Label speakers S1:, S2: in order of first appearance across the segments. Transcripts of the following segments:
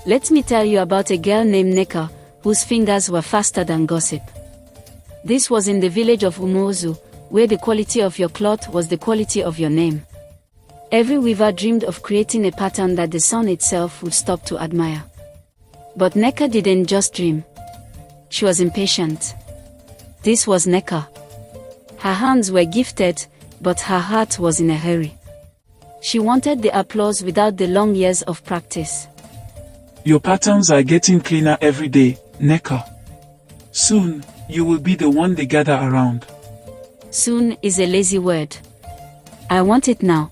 S1: Let me tell you about a girl named Nneka, whose fingers were faster than gossip. This was in the village of Umuozu, where the quality of your cloth was the quality of your name. Every weaver dreamed of creating a pattern that the sun itself would stop to admire. But Nneka didn't just dream. She was impatient. This was Nneka. Her hands were gifted, but her heart was in a hurry. She wanted the applause without the long years of practice.
S2: Your patterns are getting cleaner every day, Nneka. Soon, you will be the one they gather around.
S1: Soon is a lazy word. I want it now.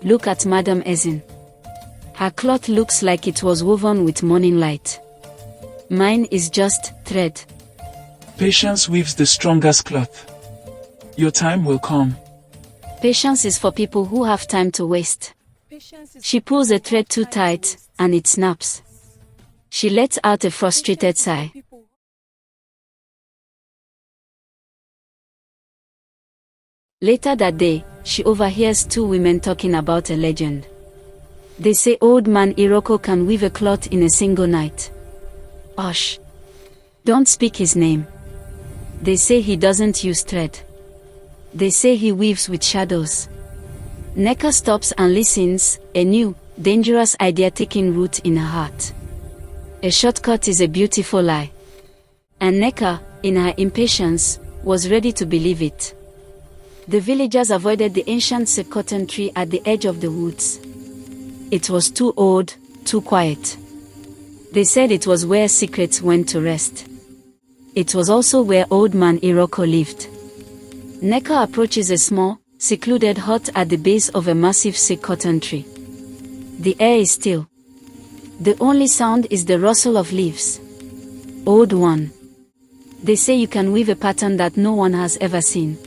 S1: Look at Madam Ezin. Her cloth looks like it was woven with morning light. Mine is just thread.
S2: Patience weaves the strongest cloth. Your time will come.
S1: Patience is for people who have time to waste. She pulls a thread too tight, and it snaps. She lets out a frustrated sigh. Later that day, she overhears two women talking about a legend. They say Old Man Iroko can weave a cloth in a single night. Hush! Don't speak his name. They say he doesn't use thread. They say he weaves with shadows. Nneka stops and listens, a new, dangerous idea taking root in her heart. A shortcut is a beautiful lie. And Nneka, in her impatience, was ready to believe it. The villagers avoided the ancient cotton tree at the edge of the woods. It was too old, too quiet. They said it was where secrets went to rest. It was also where Old Man Iroko lived. Nneka approaches a small, secluded hut at the base of a massive cotton tree. The air is still. The only sound is the rustle of leaves. Old one. They say you can weave a pattern that no one has ever seen.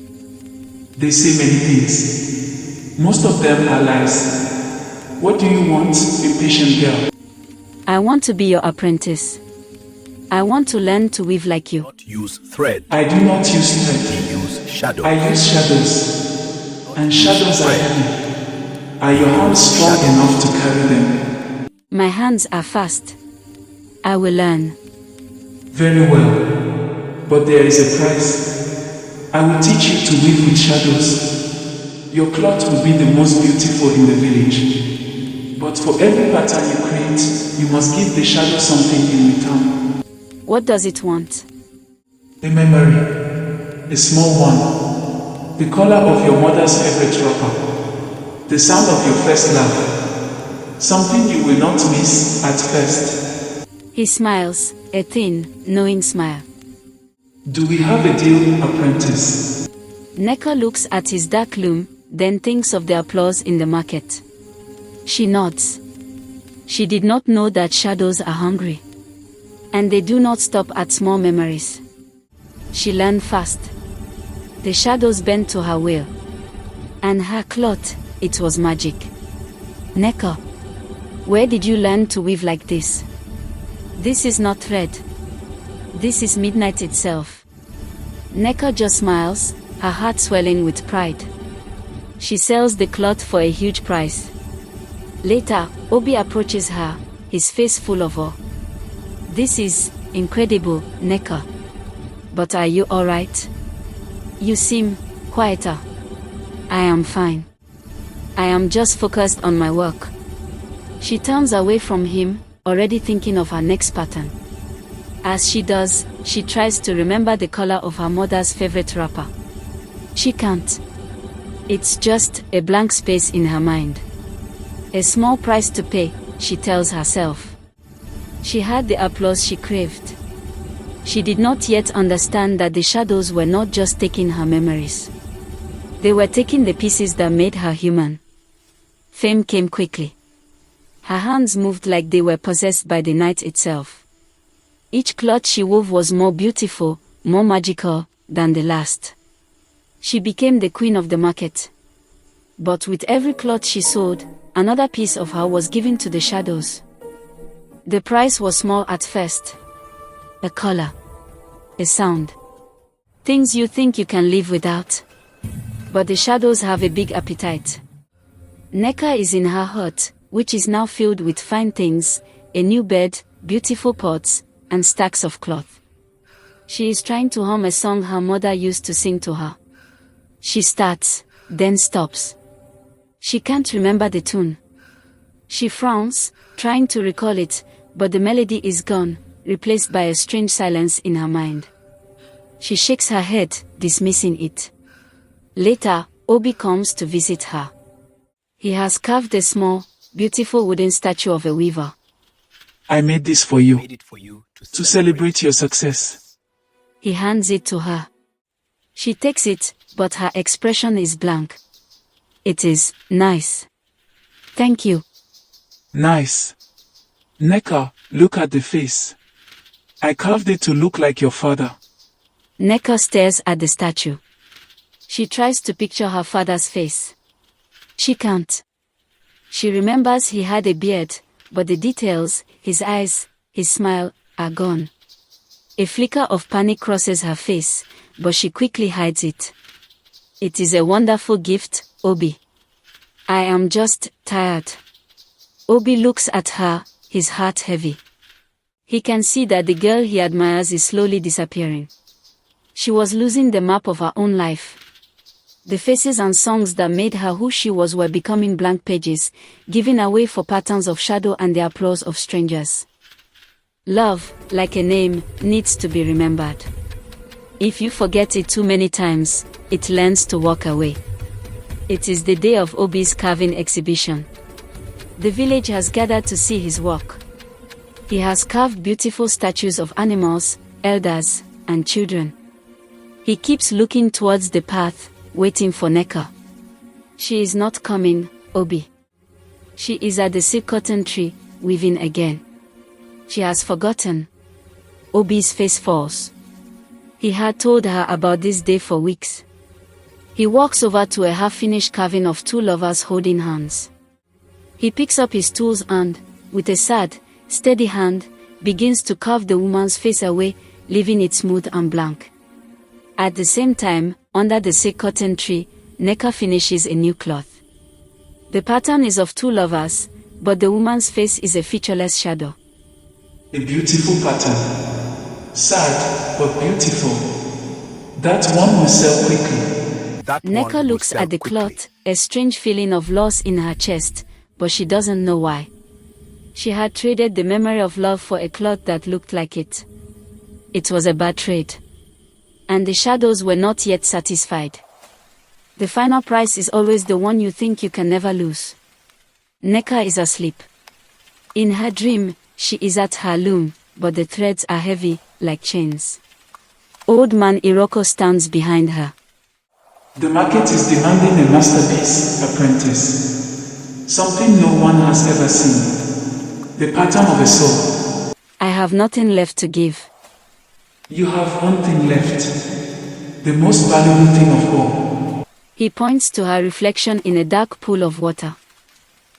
S2: They say many things. Most of them are lies. What do you want, impatient girl?
S1: I want to be your apprentice. I want to learn to weave like you.
S3: Not use thread.
S2: I do not use thread.
S3: Use shadow.
S2: I use shadows. And shadows are heavy. Are your hands strong enough to carry them?
S1: My hands are fast. I will learn.
S2: Very well. But there is a price. I will teach you to weave with shadows. Your cloth will be the most beautiful in the village. But for every pattern you create, you must give the shadow something in return.
S1: What does it want?
S2: A memory. A small one. The color of your mother's favorite wrapper. The sound of your first laugh. Something you will not miss at first.
S1: He smiles, a thin, knowing smile.
S2: Do we have a deal, Apprentice?
S1: Nneka looks at his dark loom, then thinks of the applause in the market. She nods. She did not know that shadows are hungry. And they do not stop at small memories. She learned fast. The shadows bent to her will. And her cloth, it was magic. Nneka, where did you learn to weave like this? This is not thread. This is midnight itself. Nneka just smiles, her heart swelling with pride. She sells the cloth for a huge price. Later, Obi approaches her, his face full of awe. This is incredible, Nneka. But are you alright? You seem quieter. I am fine. I am just focused on my work. She turns away from him, already thinking of her next pattern. As she does, she tries to remember the color of her mother's favorite wrapper. She can't. It's just a blank space in her mind. A small price to pay, she tells herself. She had the applause she craved. She did not yet understand that the shadows were not just taking her memories. They were taking the pieces that made her human. Fame came quickly. Her hands moved like they were possessed by the night itself. Each cloth she wove was more beautiful, more magical, than the last. She became the queen of the market. But with every cloth she sold, another piece of her was given to the shadows. The price was small at first. A color. A sound. Things you think you can live without. But the shadows have a big appetite. Nneka is in her hut, which is now filled with fine things, a new bed, beautiful pots, and stacks of cloth. She is trying to hum a song her mother used to sing to her. She starts, then stops. She can't remember the tune. She frowns, trying to recall it, but the melody is gone, replaced by a strange silence in her mind. She shakes her head, dismissing it. Later, Obi comes to visit her. He has carved a small, beautiful wooden statue of a weaver.
S2: I made this for you, to celebrate your success.
S1: He hands it to her. She takes it, but her expression is blank. It is nice. Thank you.
S2: Nice. Nneka, look at the face. I carved it to look like your father.
S1: Nneka stares at the statue. She tries to picture her father's face. She can't. She remembers he had a beard, but the details, his eyes, his smile, are gone. A flicker of panic crosses her face, but she quickly hides it. It is a wonderful gift, Obi. I am just tired. Obi looks at her, his heart heavy. He can see that the girl he admires is slowly disappearing. She was losing the map of her own life. The faces and songs that made her who she was were becoming blank pages, giving away for patterns of shadow and the applause of strangers. Love, like a name, needs to be remembered. If you forget it too many times, it learns to walk away. It is the day of Obi's carving exhibition. The village has gathered to see his work. He has carved beautiful statues of animals, elders, and children. He keeps looking towards the path, waiting for Nneka. She is not coming, Obi. She is at the silk cotton tree, weaving again. She has forgotten. Obi's face falls. He had told her about this day for weeks. He walks over to a half-finished carving of two lovers holding hands. He picks up his tools and, with a sad, steady hand, begins to carve the woman's face away, leaving it smooth and blank. At the same time, under the silk cotton tree, Nneka finishes a new cloth. The pattern is of two lovers, but the woman's face is a featureless shadow.
S2: A beautiful pattern. Sad, but beautiful. That one will sell quickly.
S1: Nneka looks at the cloth, a strange feeling of loss in her chest, but she doesn't know why. She had traded the memory of love for a cloth that looked like it. It was a bad trade. And the shadows were not yet satisfied. The final price is always the one you think you can never lose. Nneka is asleep. In her dream, she is at her loom, but the threads are heavy, like chains. Old Man Iroko stands behind her.
S2: The market is demanding a masterpiece, Apprentice. Something no one has ever seen. The pattern of a soul.
S1: I have nothing left to give.
S2: You have one thing left. The most valuable thing of all.
S1: He points to her reflection in a dark pool of water.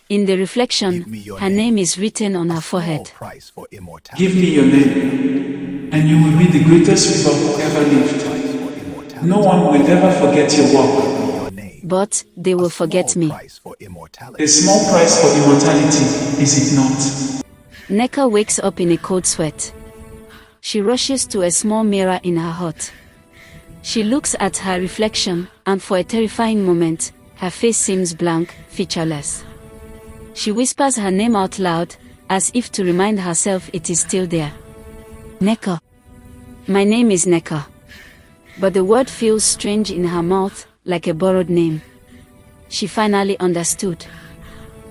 S1: In the reflection, her name is written on her forehead.
S2: Give me your name, and you will be the greatest weaver who ever lived. No one will ever forget your work.
S1: But they will forget me.
S2: A small price for immortality, is it not?
S1: Nneka wakes up in a cold sweat. She rushes to a small mirror in her hut. She looks at her reflection, and for a terrifying moment, her face seems blank, featureless. She whispers her name out loud, as if to remind herself it is still there. Nneka. My name is Nneka. But the word feels strange in her mouth, like a borrowed name. She finally understood.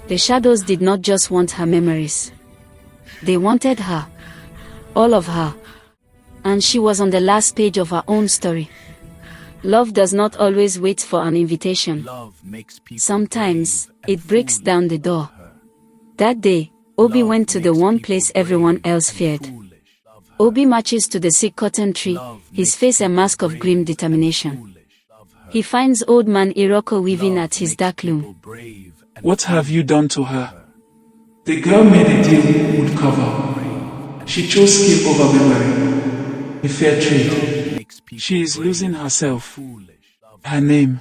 S1: The shadows did not just want her memories. They wanted her. All of her. And she was on the last page of her own story. Love does not always wait for an invitation. Sometimes, it breaks down the door. That day, Obi went to the one place everyone else feared. Obi marches to the silk cotton tree, his face a mask of grim determination. He finds Old Man Iroko weaving at his dark loom.
S2: What have you done to her? The girl made a deal would cover. She chose skill over memory. A fair trade. She is losing herself. Her name.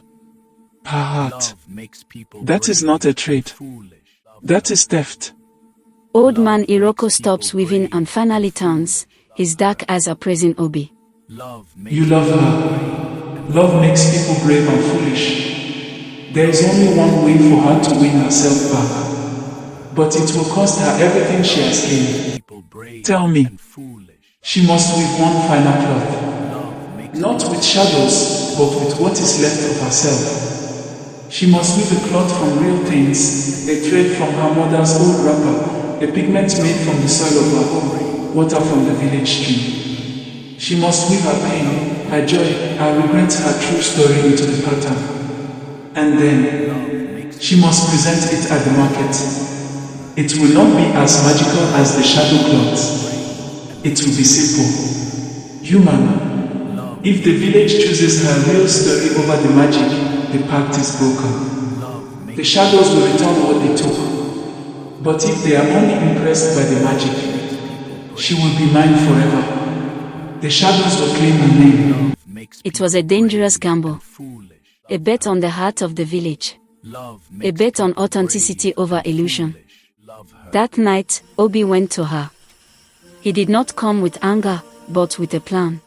S2: Her heart. That is not a trade. That is theft.
S1: Old Man Iroko stops weaving and finally turns, his dark eyes appraising Obi.
S2: You love her. Love makes people brave and foolish. There is only one way for her to win herself back. But it will cost her everything she has gained. Tell me, she must weave one final cloth. Not with shadows, but with what is left of herself. She must weave a cloth from real things, a thread from her mother's old wrapper, a pigment made from the soil of her home, water from the village stream. She must weave her pain, her joy, her regret, her true story into the pattern. And then, she must present it at the market. It will not be as magical as the shadow cloth. It will be simple, human. If the village chooses her real story over the magic, the pact is broken. The shadows will return what they took. But if they are only impressed by the magic, she will be mine forever. The shadows will claim her name.
S1: It was a dangerous gamble. A bet on the heart of the village. A bet on authenticity over illusion. That night, Obi went to her. He did not come with anger, but with a plan.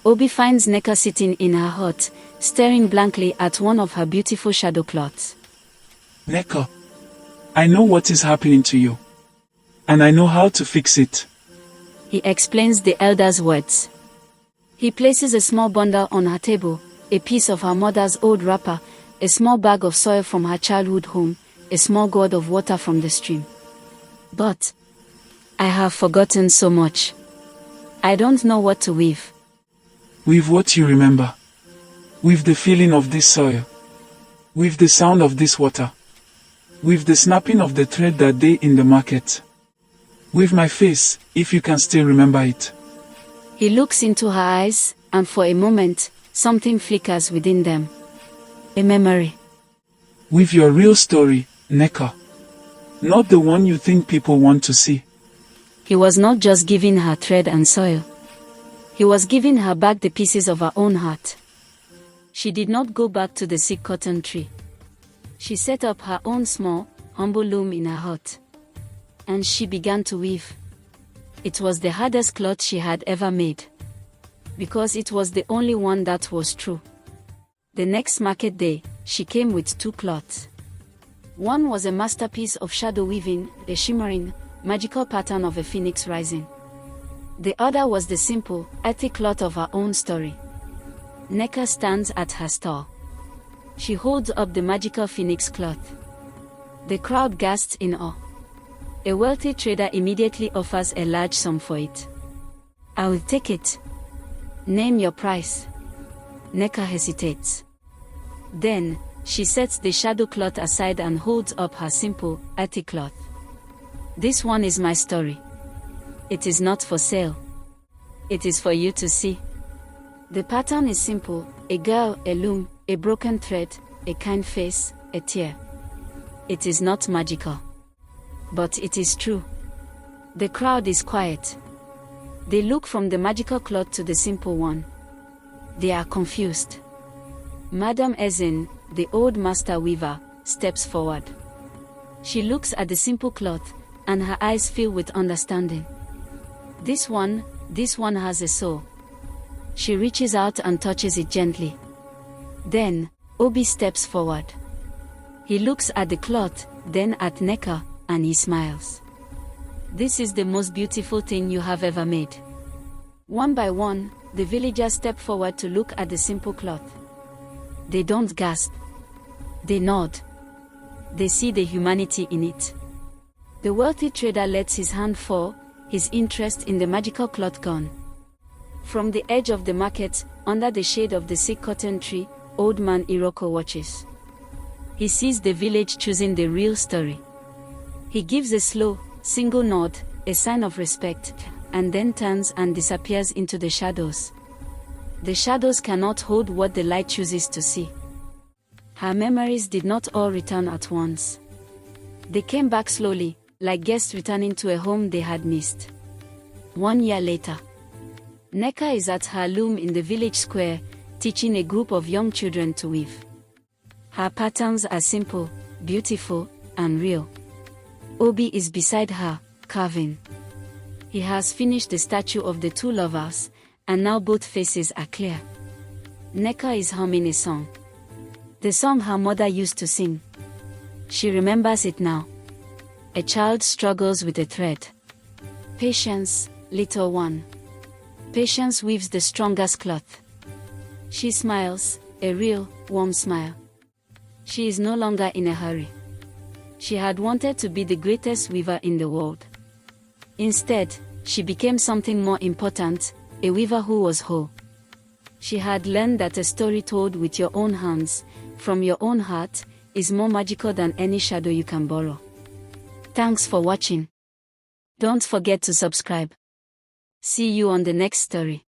S1: Obi finds Nneka sitting in her hut, staring blankly at one of her beautiful shadow cloths.
S2: Nneka, I know what is happening to you. And I know how to fix it.
S1: He explains the elder's words. He places a small bundle on her table, a piece of her mother's old wrapper, a small bag of soil from her childhood home, a small gourd of water from the stream. But I have forgotten so much. I don't know what to weave.
S2: Weave what you remember. Weave the feeling of this soil. Weave the sound of this water. Weave the snapping of the thread that day in the market. Weave my face, if you can still remember it.
S1: He looks into her eyes, and for a moment, something flickers within them. A memory.
S2: Weave your real story, Nneka. Not the one you think people want to see.
S1: He was not just giving her thread and soil. He was giving her back the pieces of her own heart. She did not go back to the sick cotton tree. She set up her own small, humble loom in her hut. And she began to weave. It was the hardest cloth she had ever made. Because it was the only one that was true. The next market day, she came with 2 cloths. One was a masterpiece of shadow weaving, a shimmering, magical pattern of a phoenix rising. The other was the simple, earthy cloth of her own story. Nneka stands at her stall. She holds up the magical phoenix cloth. The crowd gasps in awe. A wealthy trader immediately offers a large sum for it. I will take it. Name your price. Nneka hesitates. Then, she sets the shadow cloth aside and holds up her simple, earthy cloth. This one is my story. It is not for sale. It is for you to see. The pattern is simple: a girl, a loom, a broken thread, a kind face, a tear. It is not magical. But it is true. The crowd is quiet. They look from the magical cloth to the simple one. They are confused. Madame Ezin, the old master weaver, steps forward. She looks at the simple cloth, and her eyes fill with understanding. This one has a soul. She reaches out and touches it gently. Then, Obi steps forward. He looks at the cloth, then at Nneka, and he smiles. This is the most beautiful thing you have ever made. One by one, the villagers step forward to look at the simple cloth. They don't gasp. They nod. They see the humanity in it. The wealthy trader lets his hand fall, his interest in the magical cloth gone. From the edge of the market, under the shade of the sick cotton tree, Old Man Iroko watches. He sees the village choosing the real story. He gives a slow, single nod, a sign of respect, and then turns and disappears into the shadows. The shadows cannot hold what the light chooses to see. Her memories did not all return at once. They came back slowly, like guests returning to a home they had missed. 1 year later, Nneka is at her loom in the village square, teaching a group of young children to weave. Her patterns are simple, beautiful, and real. Obi is beside her, carving. He has finished the statue of the two lovers, and now both faces are clear. Nneka is humming a song. The song her mother used to sing. She remembers it now. A child struggles with a thread. Patience, little one. Patience weaves the strongest cloth. She smiles, a real, warm smile. She is no longer in a hurry. She had wanted to be the greatest weaver in the world. Instead, she became something more important, a weaver who was whole. She had learned that a story told with your own hands, from your own heart, is more magical than any shadow you can borrow. Thanks for watching. Don't forget to subscribe. See you on the next story.